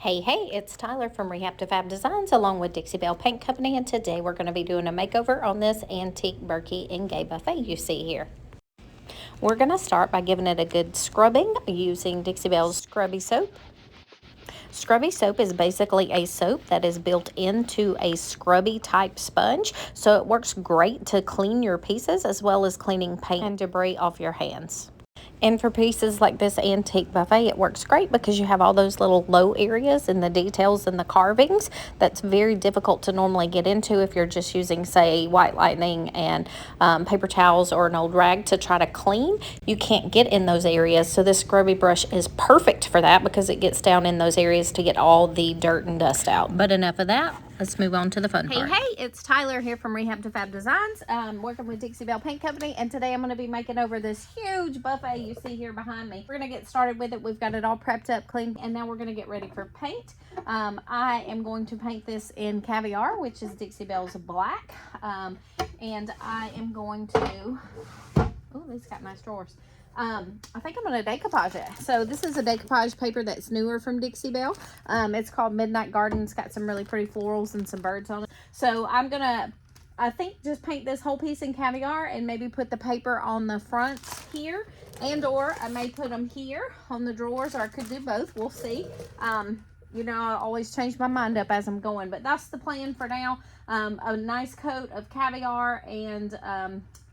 Hey, it's Tyler from Rehab to Fab Designs along with Dixie Belle Paint Company, and today we're going to be doing a makeover on this antique Berkey and Gay buffet you see here. We're going to start by giving it a good scrubbing using Dixie Belle's Scrubby Soap. Scrubby Soap is basically a soap that is built into a scrubby type sponge, so it works great to clean your pieces as well as cleaning paint and debris off your hands. And for pieces like this antique buffet, it works great because you have all those little low areas and the details and the carvings that's very difficult to normally get into if you're just using, say, white lightning and paper towels or an old rag to try to clean. You can't get in those areas, so this scrubby brush is perfect for that because it gets down in those areas to get all the dirt and dust out. But enough of that. Let's move on to the fun part. Hey, it's Tyler here from Rehab to Fab Designs, working with Dixie Belle Paint Company, and today I'm going to be making over this huge buffet you see here behind me. We're going to get started with it. We've got it all prepped up, clean, and now we're going to get ready for paint. I am going to paint this in Caviar, which is Dixie Belle's black, and I am going to, oh, these got nice drawers. I think I'm going to decoupage it. So this is a decoupage paper that's newer from Dixie Belle. It's called Midnight Garden. It's got some really pretty florals and some birds on it. So I'm going to, I think, just paint this whole piece in Caviar and maybe put the paper on the fronts here, and or I may put them here on the drawers, or I could do both. We'll see. You know, I always change my mind up as I'm going, but that's the plan for now. A nice coat of Caviar and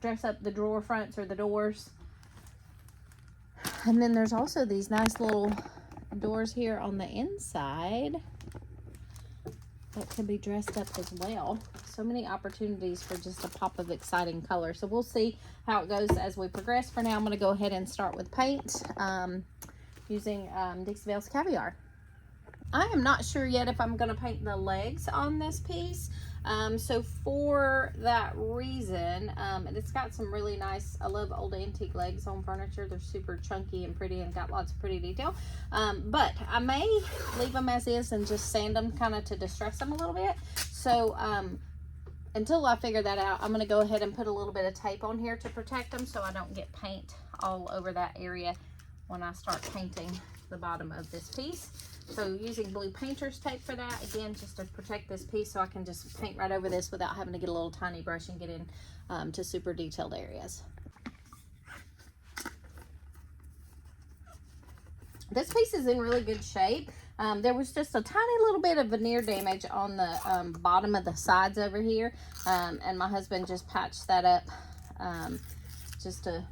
dress up the drawer fronts or the doors. And then there's also these nice little doors here on the inside that could be dressed up as well. So many opportunities for just a pop of exciting color. So we'll see how it goes as we progress. For now, I'm going to go ahead and start with paint using Dixie Belle's Caviar. I am not sure yet if I'm going to paint the legs on this piece. So for that reason, and it's got some really nice, I love old antique legs on furniture. They're super chunky and pretty and got lots of pretty detail. But I may leave them as is and just sand them kind of to distress them a little bit. So until I figure that out, I'm going to go ahead and put a little bit of tape on here to protect them so I don't get paint all over that area when I start painting the bottom of this piece. So using blue painter's tape for that, again, just to protect this piece so I can just paint right over this without having to get a little tiny brush and get in to super detailed areas. This piece is in really good shape. There was just a tiny little bit of veneer damage on the bottom of the sides over here, and my husband just patched that up just to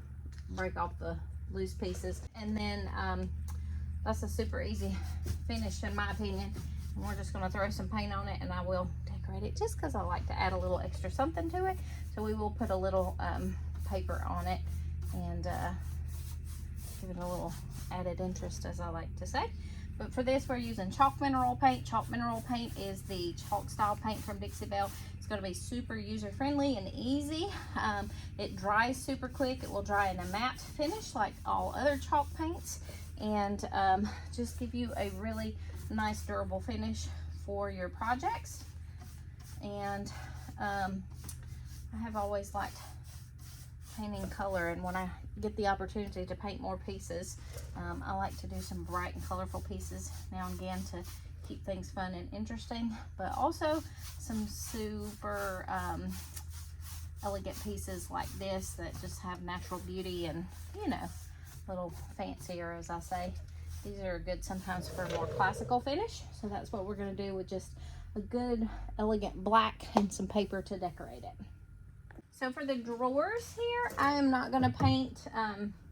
break off the loose pieces. And then that's a super easy finish in my opinion. And we're just going to throw some paint on it, and I will decorate it just because I like to add a little extra something to it. So we will put a little paper on it and give it a little added interest, as I like to say. But for this, we're using chalk mineral paint. Chalk mineral paint is the chalk style paint from Dixie Belle. It's going to be super user friendly and easy. It dries super quick. It will dry in a matte finish like all other chalk paints, and just give you a really nice durable finish for your projects. And I have always liked painting color, and when I get the opportunity to paint more pieces, I like to do some bright and colorful pieces now and again to keep things fun and interesting, but also some super elegant pieces like this that just have natural beauty and, you know, little fancier, as I say. These are good sometimes for a more classical finish, so that's what we're going to do with just a good elegant black and some paper to decorate it. So for the drawers here, I am not going to paint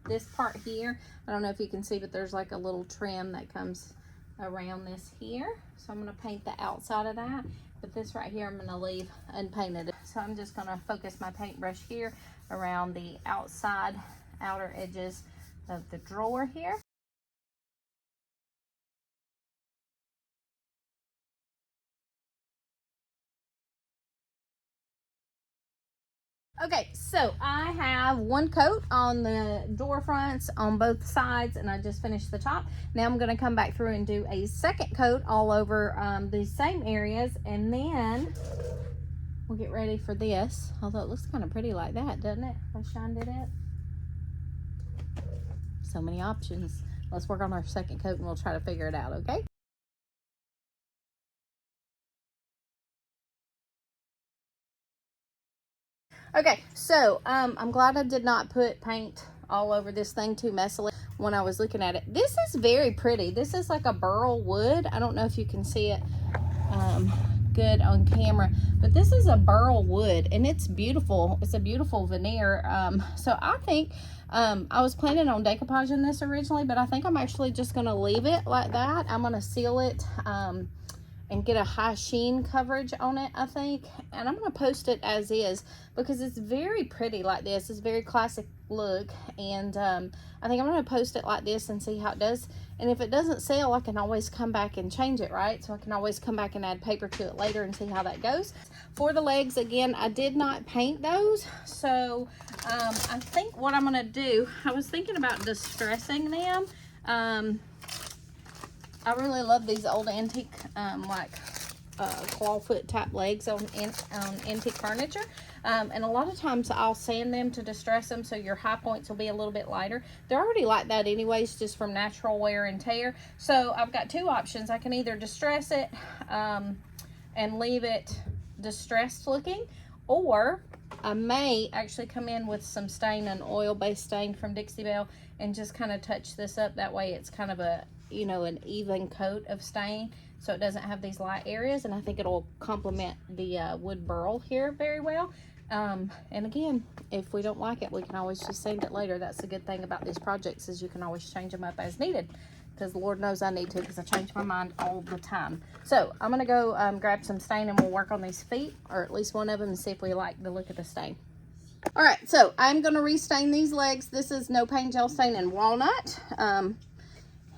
this part here. I don't know if you can see, but there's like a little trim that comes around this here, so I'm going to paint the outside of that, but this right here I'm going to leave unpainted. So I'm just going to focus my paintbrush here around the outside outer edges of the drawer here. Okay, so I have one coat on the door fronts on both sides, and I just finished the top. Now I'm going to come back through and do a second coat all over these same areas, and then we'll get ready for this. Although it looks kind of pretty like that, doesn't it? I shined it up. So many options. Let's work on our second coat and we'll try to figure it out, okay? Okay, so I'm glad I did not put paint all over this thing too messily when I was looking at it. This is very pretty. This is like a burl wood. I don't know if you can see it good on camera, but this is a burl wood and it's beautiful. It's a beautiful veneer. So I think I was planning on decoupaging this originally, but I think I'm actually just going to leave it like that. I'm going to seal it and get a high sheen coverage on it, I think. And I'm going to post it as is because it's very pretty like this. It's very classic look. And I think I'm going to post it like this and see how it does. And if it doesn't sell, I can always come back and change it, right? So I can always come back and add paper to it later and see how that goes. For the legs, again, I did not paint those. So I think what I'm going to do, I was thinking about distressing them. I really love these old antique, like clawfoot type legs on antique furniture. And a lot of times I'll sand them to distress them so your high points will be a little bit lighter. They're already like that anyways, just from natural wear and tear. So I've got two options. I can either distress it and leave it distressed looking, or I may actually come in with some stain, an oil-based stain from Dixie Belle, and just kind of touch this up. That way it's kind of a, you know, an even coat of stain, so it doesn't have these light areas, and I think it'll complement the wood burl here very well. And again, if we don't like it, we can always just sand it later. That's the good thing about these projects, is you can always change them up as needed, because Lord knows I need to, because I change my mind all the time. So I'm gonna go grab some stain and we'll work on these feet, or at least one of them, and see if we like the look of the stain. All right, so I'm gonna restain these legs. This is no paint gel stain in Walnut.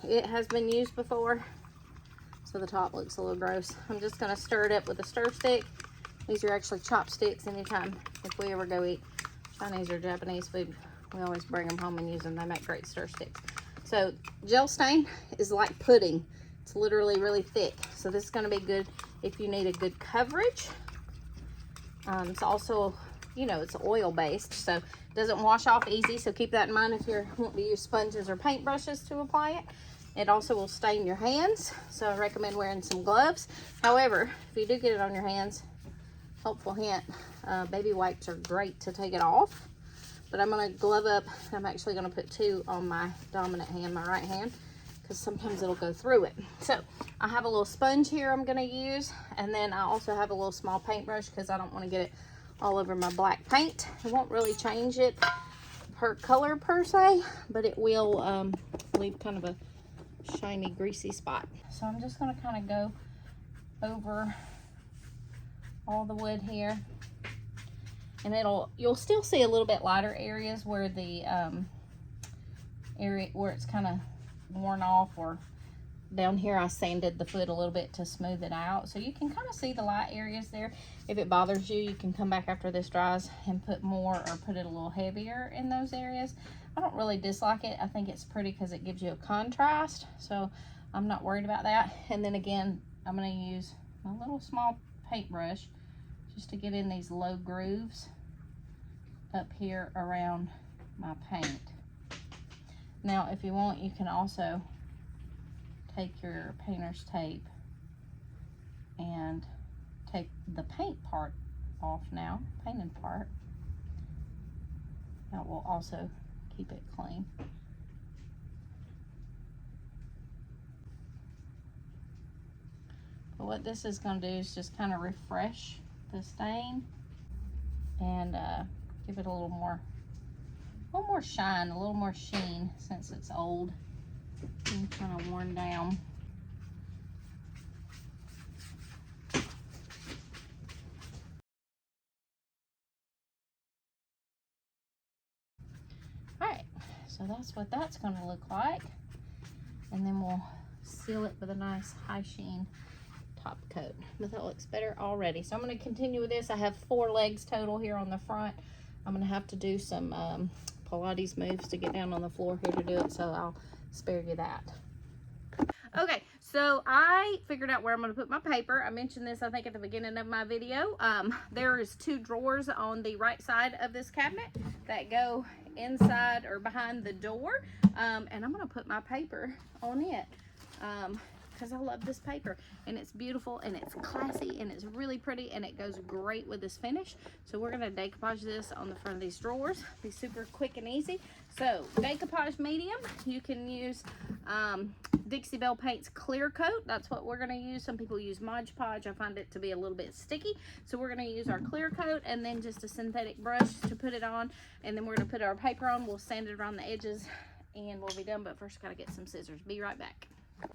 It has been used before, so the top looks a little gross. I'm just going to stir it up with a stir stick. These are actually chopsticks. Anytime if we ever go eat Chinese or Japanese food, we always bring them home and use them. They make great stir sticks. So gel stain is like pudding. It's literally really thick. So this is going to be good if you need a good coverage. It's also, you know, it's oil based, so it doesn't wash off easy. So keep that in mind if you're wanting to use sponges or paintbrushes to apply it. It also will stain your hands, so I recommend wearing some gloves. However, if you do get it on your hands, helpful hint, baby wipes are great to take it off. But I'm going to glove up. I'm actually going to put two on my dominant hand, my right hand, because sometimes it'll go through it. So I have a little sponge here I'm going to use, and then I also have a little small paintbrush because I don't want to get it all over my black paint. It won't really change it per color per se, but it will leave kind of a shiny greasy spot. So I'm just going to kind of go over all the wood here, and you'll still see a little bit lighter areas where the area where it's kind of worn off, or down here I sanded the foot a little bit to smooth it out, so you can kind of see the light areas there. If it bothers you, you can come back after this dries and put more, or put it a little heavier in those areas. I don't really dislike it. I think it's pretty because it gives you a contrast, so I'm not worried about that. And then again, I'm going to use a little small paintbrush just to get in these low grooves up here around my paint. Now, if you want, you can also take your painter's tape and take the paint part off now, painted part. That will also keep it clean. But what this is going to do is just kind of refresh the stain and give it a little more shine, a little more sheen, since it's old and kind of worn down. Alright, so that's what that's going to look like. And then we'll seal it with a nice high sheen top coat. But that looks better already. So I'm going to continue with this. I have 4 legs total here on the front. I'm going to have to do some Pilates moves to get down on the floor here to do it, so I'll spare you that. Okay, so I figured out where I'm going to put my paper. I mentioned this, I think, at the beginning of my video. There is 2 drawers on the right side of this cabinet that go inside or behind the door, and I'm going to put my paper on it. because I love this paper, and it's beautiful, and it's classy, and it's really pretty, and it goes great with this finish. So we're going to decoupage this on the front of these drawers. Be super quick and easy. So decoupage medium, you can use Dixie Belle Paints Clear Coat. That's what we're going to use. Some people use Mod Podge. I find it to be a little bit sticky, so we're going to use our clear coat and then just a synthetic brush to put it on, and then we're going to put our paper on. We'll sand it around the edges and we'll be done, but first gotta get some scissors. Be right back.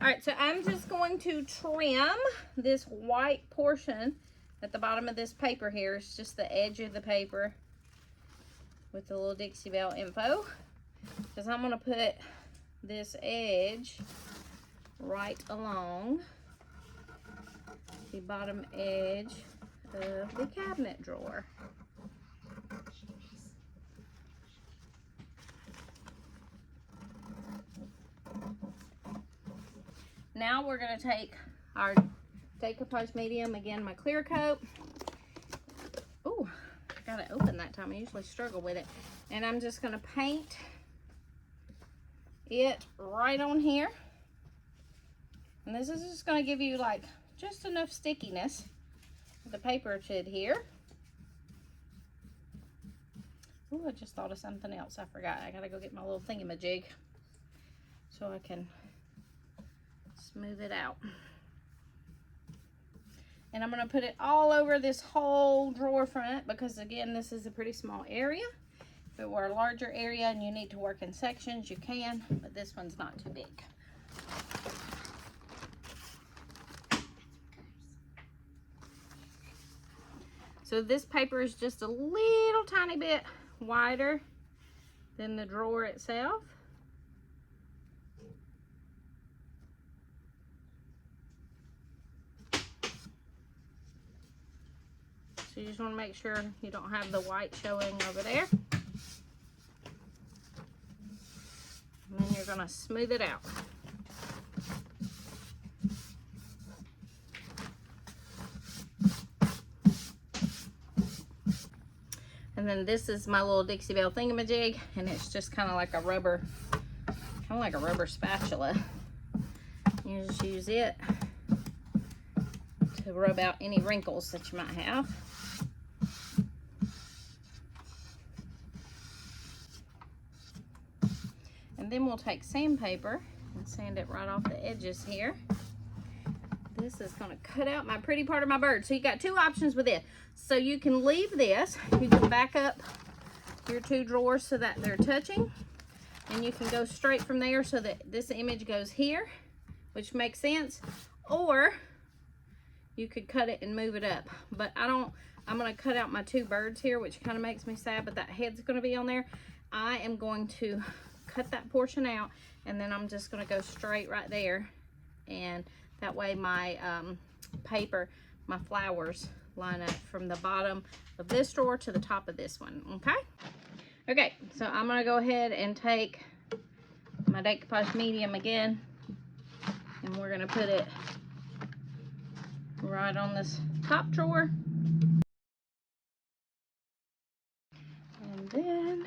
All right, so I'm just going to trim this white portion at the bottom of this paper here. It's just the edge of the paper with the little Dixie Belle info, because I'm gonna put this edge right along the bottom edge of the cabinet drawer. Now we're going to take our decoupage medium, again, my clear coat. Oh, I got it open that time. I usually struggle with it. And I'm just going to paint it right on here. And this is just going to give you like just enough stickiness for the paper to adhere. Oh, I just thought of something else. I forgot. I got to go get my little thingamajig so I can smooth it out. And I'm going to put it all over this whole drawer front, because again, this is a pretty small area. If it were a larger area and you need to work in sections, you can, but this one's not too big. So this paper is just a little tiny bit wider than the drawer itself. So you just want to make sure you don't have the white showing over there. And then you're going to smooth it out. And then this is my little Dixie Belle thingamajig, and it's just kind of like a rubber, spatula. You just use it to rub out any wrinkles that you might have. And then we'll take sandpaper and sand it right off the edges here. This is going to cut out my pretty part of my bird. So you got two options with it. So you can leave this. You can back up your two drawers so that they're touching. And you can go straight from there so that this image goes here, which makes sense. Or you could cut it and move it up. But I'm going to cut out my two birds here, which kind of makes me sad, but that head's going to be on there. I am going to cut that portion out, and then I'm just going to go straight right there, and that way my paper, my flowers line up from the bottom of this drawer to the top of this one. Okay, so I'm going to go ahead and take my decoupage medium again, and we're going to put it right on this top drawer. And then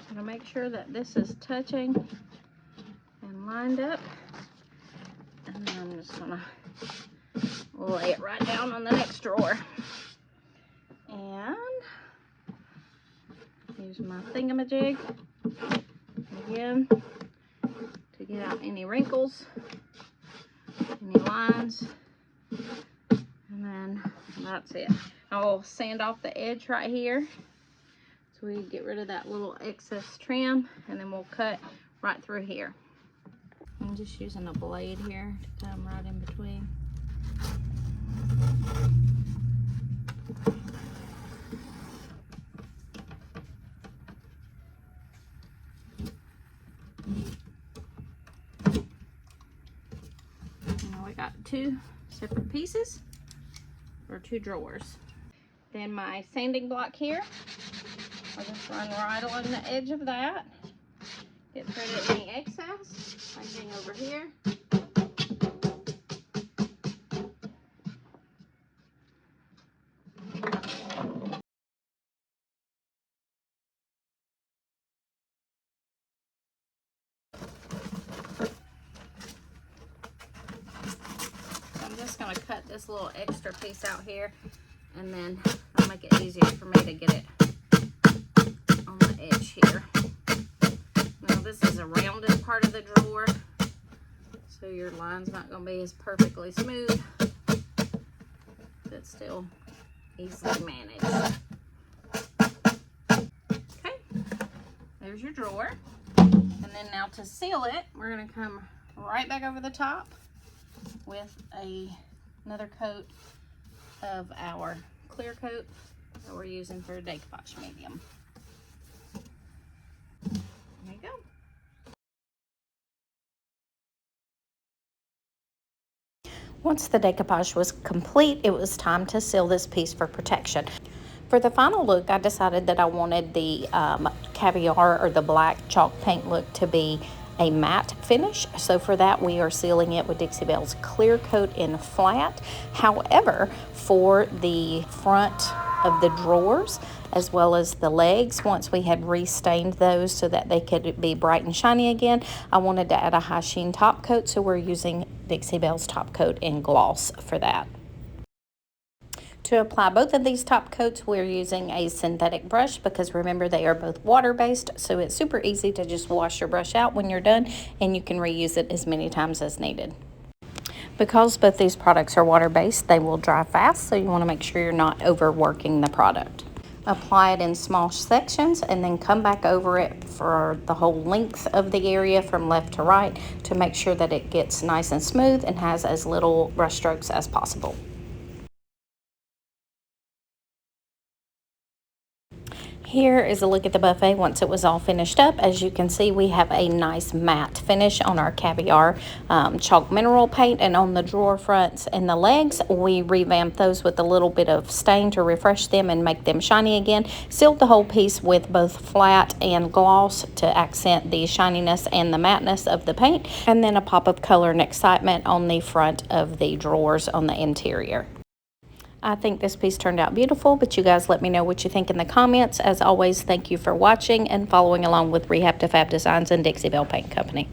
I'm going to make sure that this is touching and lined up. And then I'm just going to lay it right down on the next drawer. And use my thingamajig again to get out any wrinkles, any lines. And then that's it. I'll sand off the edge right here, so we get rid of that little excess trim, and then we'll cut right through here. I'm just using a blade here to come right in between. Now we got two separate pieces for two drawers. Then my sanding block here, I'll just run right along the edge of that. Get rid of any excess. Same thing over here. going to cut this little extra piece out here, and then I'll make it easier for me to get it on the edge here. Now this is a rounded part of the drawer, so your line's not going to be as perfectly smooth, but it's still easily managed. Okay, there's your drawer. And then now to seal it, we're going to come right back over the top with another coat of our clear coat that we're using for a decoupage medium. There you go. Once the decoupage was complete, it was time to seal this piece for protection. For the final look, I decided that I wanted the Caviar or the black chalk paint look to be a matte finish. So for that, we are sealing it with Dixie Belle's clear coat in flat. However, for the front of the drawers, as well as the legs, once we had restained those so that they could be bright and shiny again, I wanted to add a high sheen top coat, so we're using Dixie Belle's top coat in gloss for that. To apply both of these top coats, we're using a synthetic brush because remember they are both water-based, so it's super easy to just wash your brush out when you're done, and you can reuse it as many times as needed. Because both these products are water-based, they will dry fast, so you want to make sure you're not overworking the product. Apply it in small sections and then come back over it for the whole length of the area from left to right to make sure that it gets nice and smooth and has as little brush strokes as possible. Here is a look at the buffet once it was all finished up. As you can see, we have a nice matte finish on our Caviar chalk mineral paint, and on the drawer fronts and the legs, we revamped those with a little bit of stain to refresh them and make them shiny again. Sealed the whole piece with both flat and gloss to accent the shininess and the matteness of the paint, and then a pop of color and excitement on the front of the drawers on the interior. I think this piece turned out beautiful, but you guys let me know what you think in the comments. As always, thank you for watching and following along with Rehab to Fab Designs and Dixie Belle Paint Company.